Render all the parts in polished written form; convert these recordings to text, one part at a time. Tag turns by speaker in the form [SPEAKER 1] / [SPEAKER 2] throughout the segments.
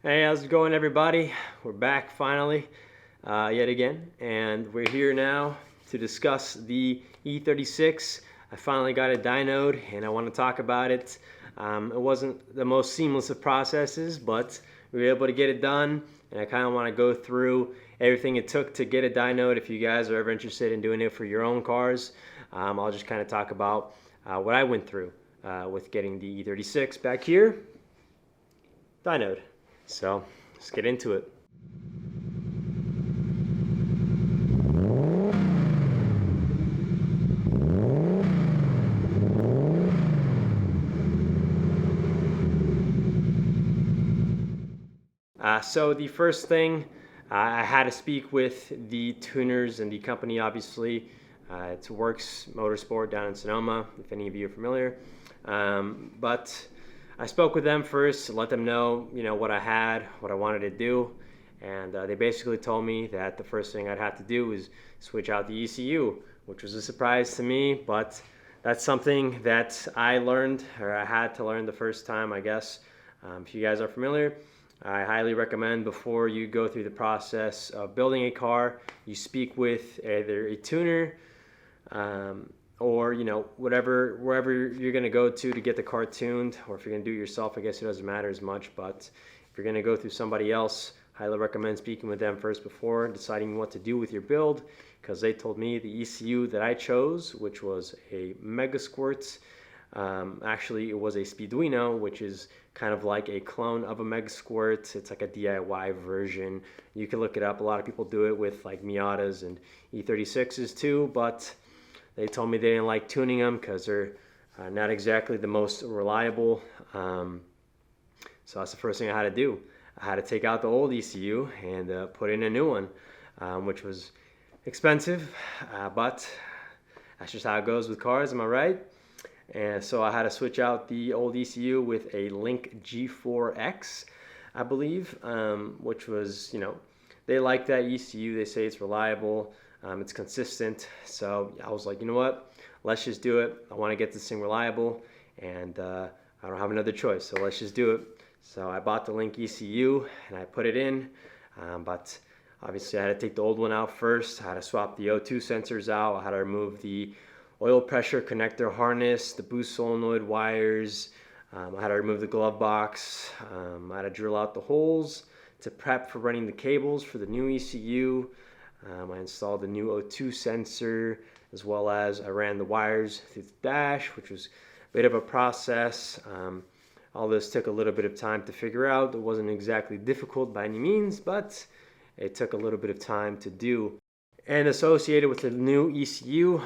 [SPEAKER 1] Hey, how's it going, everybody? We're back finally, yet again, and we're here now to discuss the E36. I finally got it dynoed, and I want to talk about it. It wasn't the most seamless of processes, but we were able to get it done, and I kind of want to go through everything it took to get it dynoed. If you guys are ever interested in doing it for your own cars, I'll just kind of talk about what I went through with getting the E36 back here dynoed. So let's get into it. So the first thing, I had to speak with the tuners and the company, obviously. It's Works Motorsport down in Sonoma, if any of you are familiar. But I spoke with them first to let them know, what I had, what I wanted to do. And they basically told me that the first thing I'd have to do is switch out the ECU, which was a surprise to me, but that's something that I learned, or I had to learn the first time, I guess. If you guys are familiar, I highly recommend before you go through the process of building a car, you speak with either a tuner or wherever you're going to go to get the car tuned, or if you're going to do it yourself, I guess it doesn't matter as much. But if you're going to go through somebody else, highly recommend speaking with them first before deciding what to do with your build, because they told me the ECU that I chose, which was a Mega Squirt. Actually, it was a DYNO, which is kind of like a clone of a Mega Squirt. It's like a DIY version. You can look it up. A lot of people do it with like Miatas and E36s too, but they told me they didn't like tuning them because they're not exactly the most reliable. So that's the first thing I had to do. I had to take out the old ECU and put in a new one, which was expensive, but that's just how it goes with cars, am I right? And so I had to switch out the old ECU with a Link G4X, I believe, which was, they like that ECU. They say it's reliable, it's consistent. So I was like, you know what, let's just do it. I want to get this thing reliable, and I don't have another choice, so let's just do it. So I bought the Link ECU and I put it in, but obviously I had to take the old one out first. I had to swap the O2 sensors out. I had to remove the oil pressure connector harness, the boost solenoid wires. I had to remove the glove box. I had to drill out the holes to prep for running the cables for the new ECU. I installed the new O2 sensor, as well as I ran the wires through the dash, which was a bit of a process. All this took a little bit of time to figure out. It wasn't exactly difficult by any means, but it took a little bit of time to do. And associated with the new ECU,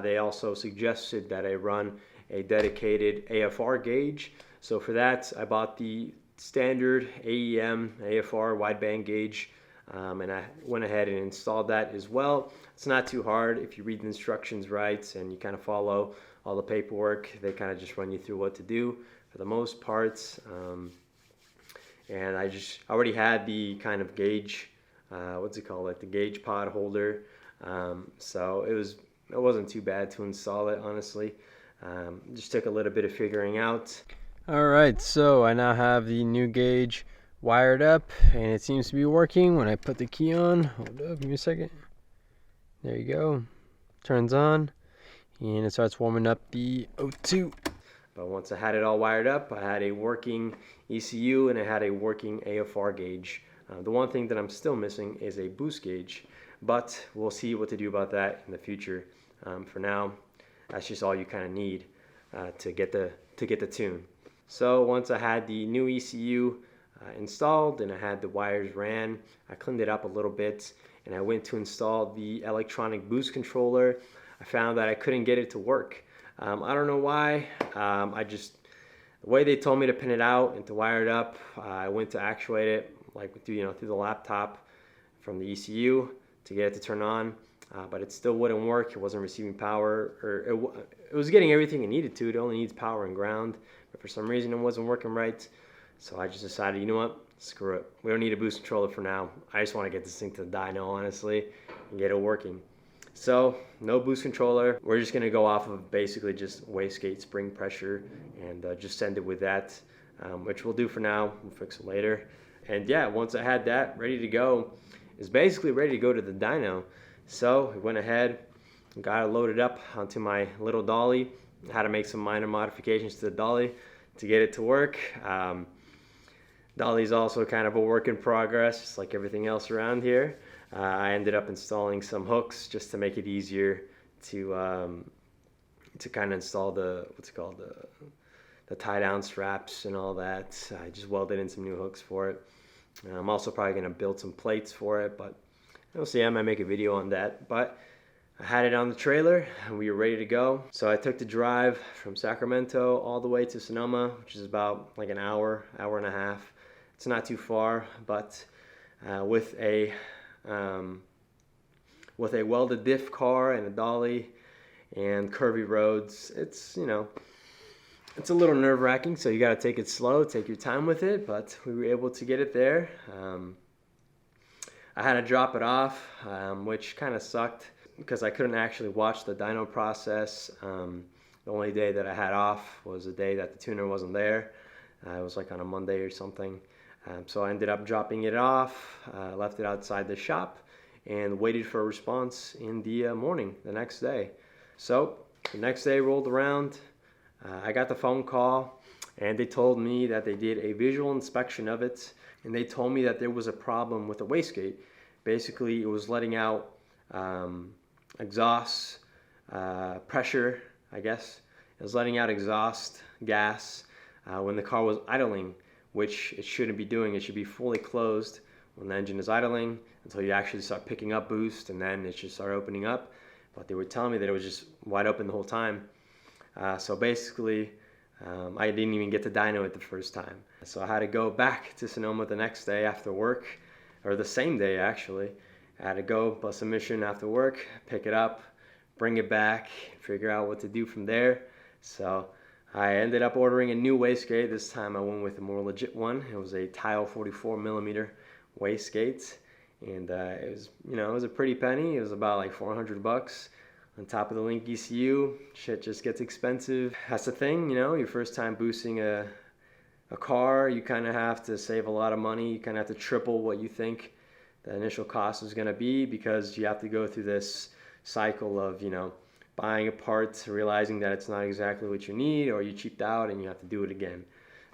[SPEAKER 1] they also suggested that I run a dedicated AFR gauge. So for that, I bought the standard AEM AFR wideband gauge, and I went ahead and installed that as well. It's not too hard if you read the instructions right and you kind of follow all the paperwork. They kind of just run you through what to do for the most parts. And I already had the kind of gauge, what's it called, like the gauge pod holder. So it wasn't too bad to install it, honestly. Just took a little bit of figuring out. Alright, so I now have the new gauge wired up, and it seems to be working when I put the key on. Hold up, give me a second. There you go. Turns on, and it starts warming up the O2. But once I had it all wired up, I had a working ECU and I had a working AFR gauge. The one thing that I'm still missing is a boost gauge, but we'll see what to do about that in the future. For now, that's just all you kind of need to get the tune. So once I had the new ECU installed and I had the wires ran, I cleaned it up a little bit and I went to install the electronic boost controller. I found that I couldn't get it to work. I don't know why. The way they told me to pin it out and to wire it up, I went to actuate it like through the laptop from the ECU to get it to turn on, but it still wouldn't work. It wasn't receiving power, or it was getting everything it needed to. It only needs power and ground, but for some reason it wasn't working right. So I just decided, you know what, screw it. We don't need a boost controller for now. I just want to get this thing to the dyno, honestly, and get it working. So no boost controller. We're just gonna go off of basically just wastegate spring pressure and just send it with that, which we'll do for now. We'll fix it later. And yeah, once I had that ready to go, it's basically ready to go to the dyno. So I went ahead, got it loaded up onto my little dolly. I had to make some minor modifications to the dolly to get it to work. Dolly's also kind of a work in progress, just like everything else around here. I ended up installing some hooks just to make it easier to kind of install the tie down straps and all that. I just welded in some new hooks for it. I'm also probably going to build some plates for it, but we'll see. I might make a video on that. But I had it on the trailer and we were ready to go. So I took the drive from Sacramento all the way to Sonoma, which is about like an hour and a half. It's not too far, but with a welded diff car and a dolly and curvy roads, it's a little nerve-wracking, so you got to take it slow, take your time with it, but we were able to get it there. I had to drop it off, which kind of sucked because I couldn't actually watch the dyno process. The only day that I had off was the day that the tuner wasn't there. It was like on a Monday or something. So I ended up dropping it off, left it outside the shop, and waited for a response in the morning the next day. So the next day rolled around. I got the phone call and they told me that they did a visual inspection of it, and they told me that there was a problem with the wastegate. Basically, it was letting out exhaust pressure, I guess. It was letting out exhaust gas when the car was idling, which it shouldn't be doing. It should be fully closed when the engine is idling until you actually start picking up boost, and then it should start opening up. But they were telling me that it was just wide open the whole time. So basically, I didn't even get to dyno it the first time. So I had to go back to Sonoma the next day after work, or the same day actually. I had to go bus a mission after work, pick it up, bring it back, figure out what to do from there. So I ended up ordering a new wastegate. This time I went with a more legit one. It was a Tile 44mm wastegate, and it was a pretty penny. It was about like $400. On top of the Link ECU, shit just gets expensive. That's the thing, your first time boosting a car, you kind of have to save a lot of money. You kind of have to triple what you think the initial cost is going to be, because you have to go through this cycle of, buying a part, realizing that it's not exactly what you need, or you cheaped out and you have to do it again.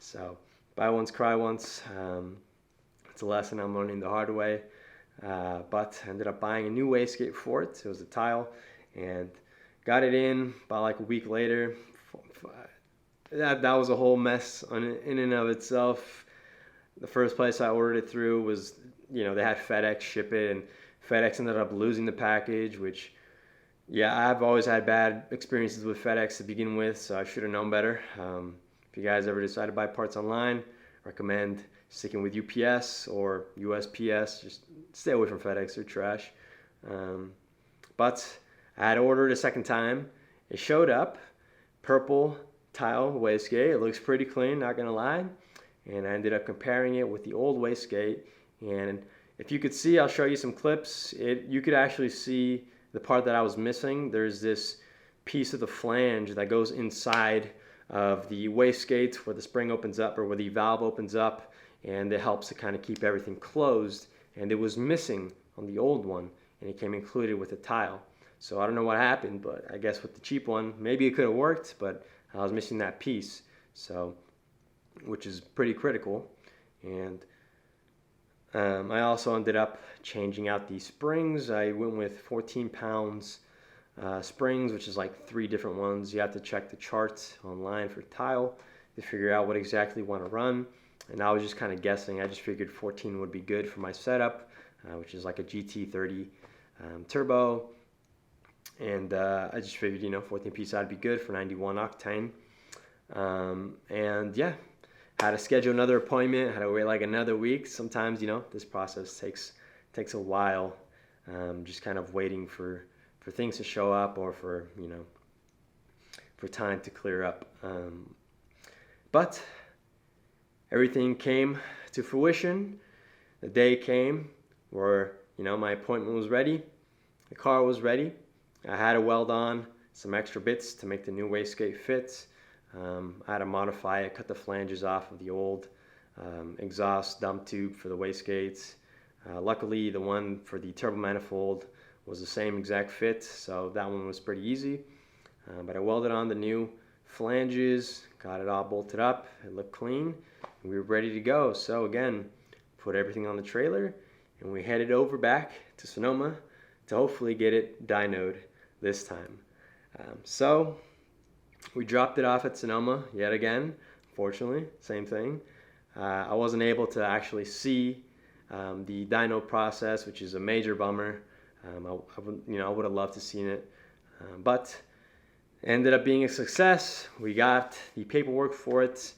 [SPEAKER 1] So buy once, cry once. It's a lesson I'm learning the hard way. But I ended up buying a new wastegate for it. It was a Tile. And got it in about like a week later. That was a whole mess in and of itself. The first place I ordered it through was, they had FedEx ship it, and FedEx ended up losing the package, which, yeah, I've always had bad experiences with FedEx to begin with, so I should have known better. If you guys ever decide to buy parts online, recommend sticking with UPS or USPS. Just stay away from FedEx, they're trash. But I had ordered a second time. It showed up, purple Tile wastegate. It looks pretty clean, not gonna lie. And I ended up comparing it with the old wastegate. And if you could see, I'll show you some clips. You could actually see the part that I was missing. There's this piece of the flange that goes inside of the wastegate where the spring opens up, or where the valve opens up, and it helps to kind of keep everything closed. And it was missing on the old one, and it came included with the Tile. So I don't know what happened, but I guess with the cheap one, maybe it could have worked, but I was missing that piece, so, which is pretty critical. And I also ended up changing out the springs. I went with 14 pounds springs, which is like 3 different ones. You have to check the charts online for Tile to figure out what exactly you want to run. And I was just kind of guessing. I just figured 14 would be good for my setup, which is like a GT30 turbo. And I just figured, 14 piece would be good for 91 octane. And yeah, had to schedule another appointment, had to wait like another week. Sometimes, this process takes a while, just kind of waiting for things to show up, or for time to clear up. But everything came to fruition. The day came where, my appointment was ready. The car was ready. I had to weld on some extra bits to make the new wastegate fit. I had to modify it, cut the flanges off of the old exhaust dump tube for the wastegates. Luckily, the one for the turbo manifold was the same exact fit, so that one was pretty easy. But I welded on the new flanges, got it all bolted up, it looked clean, and we were ready to go. So again, put everything on the trailer, and we headed over back to Sonoma to hopefully get it dynoed this time. So we dropped it off at Sonoma yet again. Fortunately, same thing. I wasn't able to actually see the dyno process, which is a major bummer. I would have loved to seen it, but it ended up being a success. We got the paperwork for it.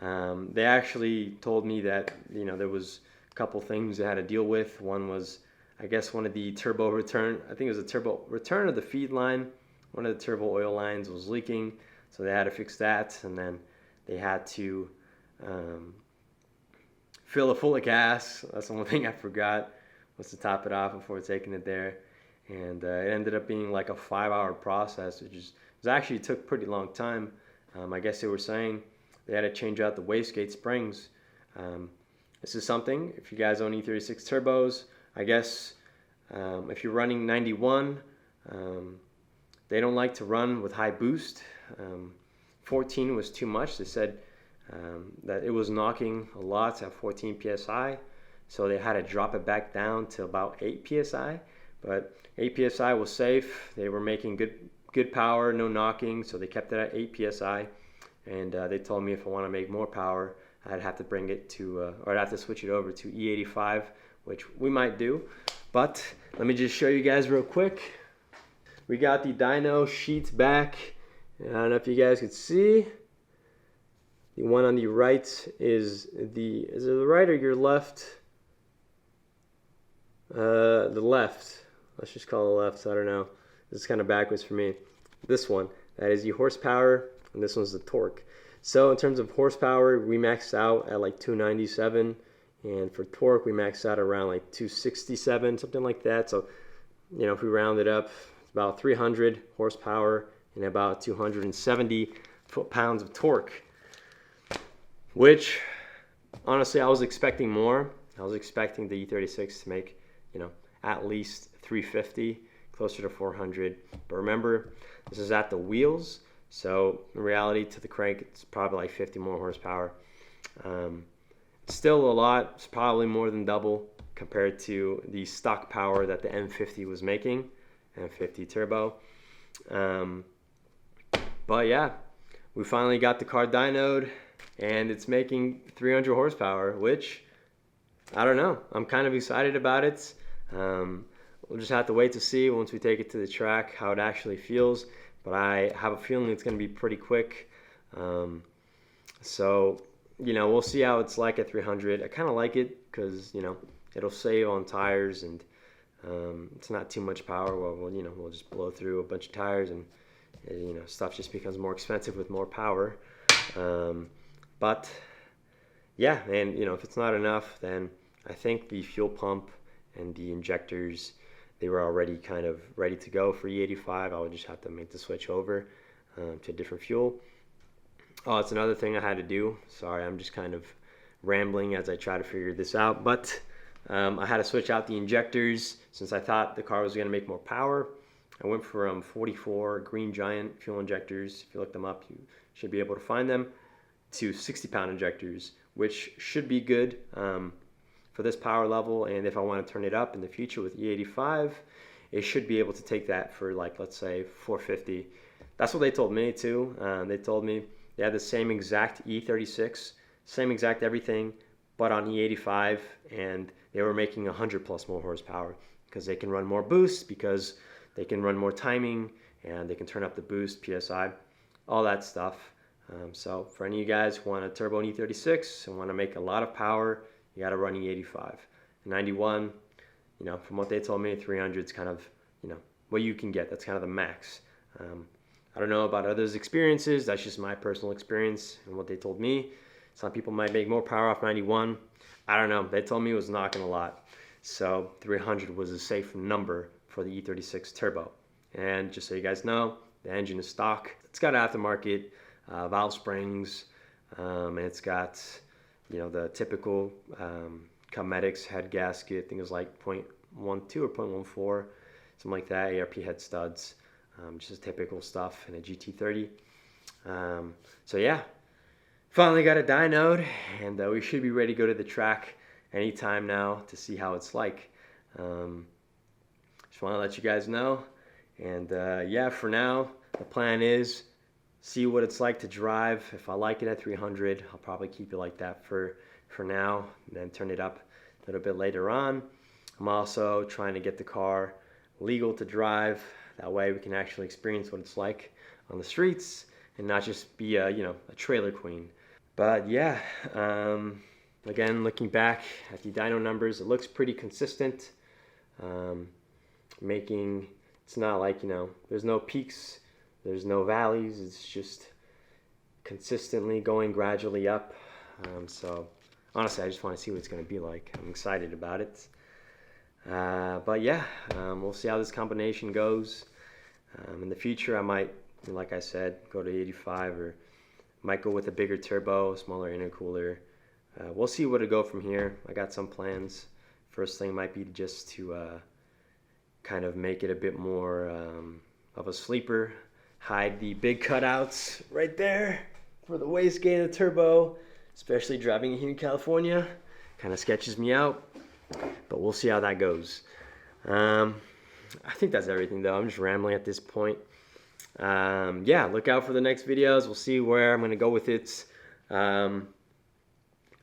[SPEAKER 1] They actually told me that there was a couple things they had to deal with. One was, I guess, one of the turbo return. I think it was a turbo return of the feed line. One of the turbo oil lines was leaking, so they had to fix that, and then they had to fill it full of gas. That's the one thing I forgot, was to top it off before taking it there. And it ended up being like a 5-hour process, which actually took pretty long time. I guess they were saying they had to change out the wastegate springs. This is something, if you guys own E36 turbos, I guess if you're running 91, they don't like to run with high boost. 14 was too much. They said that it was knocking a lot at 14 psi, so they had to drop it back down to about 8 psi. But 8 psi was safe. They were making good power, no knocking, so they kept it at 8 psi. And they told me if I want to make more power, I'd have to bring it to, or I'd have to switch it over to E85, which we might do. But let me just show you guys real quick. We got the dyno sheets back. I don't know if you guys could see. The one on the right is it the right or your left? The left. Let's just call it left. I don't know. This is kind of backwards for me. This one, that is the horsepower, and this one's the torque. So in terms of horsepower, we maxed out at like 297, and for torque, we maxed out around like 267, something like that. So, if we round it up, it's about 300 horsepower and about 270 foot-pounds of torque, which honestly I was expecting more. I was expecting the E36 to make at least 350, closer to 400. But remember, this is at the wheels, so in reality to the crank it's probably like 50 more horsepower. It's still a lot. It's probably more than double compared to the stock power that the M50 was making, M50 turbo. But yeah, we finally got the car dynoed, and it's making 300 horsepower, which, I don't know, I'm kind of excited about it. We'll just have to wait to see once we take it to the track how it actually feels, but I have a feeling it's going to be pretty quick. So, we'll see how it's like at 300. I kind of like it because, it'll save on tires, and it's not too much power. We'll just blow through a bunch of tires, and stuff just becomes more expensive with more power. But yeah, and if it's not enough, then I think the fuel pump and the injectors, they were already kind of ready to go for E85. I would just have to make the switch over to a different fuel. Oh, it's another thing I had to do. Sorry, I'm just kind of rambling as I try to figure this out, but I had to switch out the injectors since I thought the car was going to make more power. I went from 44 Green Giant fuel injectors. If you look them up, you should be able to find them, to 60-pound injectors, which should be good for this power level. And if I want to turn it up in the future with E85, it should be able to take that for, like, let's say 450. That's what they told me too. They told me they had the same exact E36, same exact everything, but on E85, and they were making 100 plus more horsepower because they can run more boost, because they can run more timing, and they can turn up the boost, PSI, all that stuff. So for any of you guys who want a turbo E36 and want to make a lot of power, you got to run E85. 91, from what they told me, 300 is kind of, what you can get. That's kind of the max. I don't know about others' experiences. That's just my personal experience and what they told me. Some people might make more power off 91. I don't know. They told me it was knocking a lot. So 300 was a safe number for the E36 turbo. And just so you guys know, the engine is stock. It's got aftermarket valve springs, and it's got you know, the typical Cosmetics head gasket. I think it was like 0.12 or 0.14, something like that. ARP head studs, just typical stuff in a GT30. So yeah, finally got it dynoed, and we should be ready to go to the track anytime now to see how it's like. Just want to let you guys know. And yeah, for now, the plan is see what it's like to drive. If I like it at 300, I'll probably keep it like that for now, and then turn it up a little bit later on. I'm also trying to get the car legal to drive. That way we can actually experience what it's like on the streets and not just be a, you know, a trailer queen. But yeah, again, looking back at the dyno numbers, it looks pretty consistent. It's not like, you know, there's no peaks, there's no valleys, it's just consistently going gradually up. So honestly, I just want to see what it's going to be like. I'm excited about it. But yeah, we'll see how this combination goes. In the future, I might, like I said, go to 85, or might go with a bigger turbo, smaller intercooler. We'll see where to go from here. I got some plans. First thing might be just to kind of make it a bit more of a sleeper. Hide the big cutouts right there for the wastegate of the turbo, especially driving here in California. Kind of sketches me out, but we'll see how that goes. I think that's everything though. I'm just rambling at this point. Yeah, look out for the next videos. We'll see where I'm going to go with it. I'm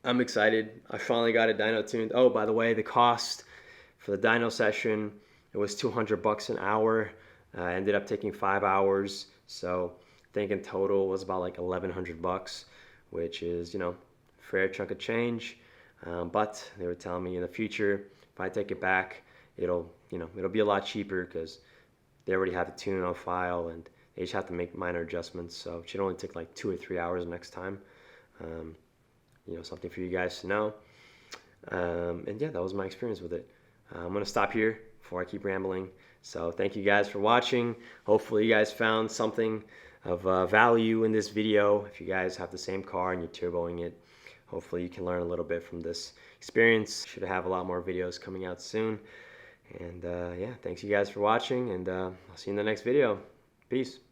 [SPEAKER 1] excited. I finally got it dyno tuned. Oh, by the way, the cost for the dyno session, it was $200 an hour. I ended up taking 5 hours, so I think in total it was about like $1,100, which is, you know, fair chunk of change. But they were telling me in the future, if I take it back, it'll be a lot cheaper because they already have the tune on file and they just have to make minor adjustments. So it should only take like 2 or 3 hours next time. You know, something for you guys to know. And yeah, that was my experience with it. I'm gonna stop here before I keep rambling. So thank you guys for watching. Hopefully you guys found something of value in this video. If you guys have the same car and you're turboing it, hopefully you can learn a little bit from this experience. Should have a lot more videos coming out soon. And yeah, thanks you guys for watching, and I'll see you in the next video. Peace.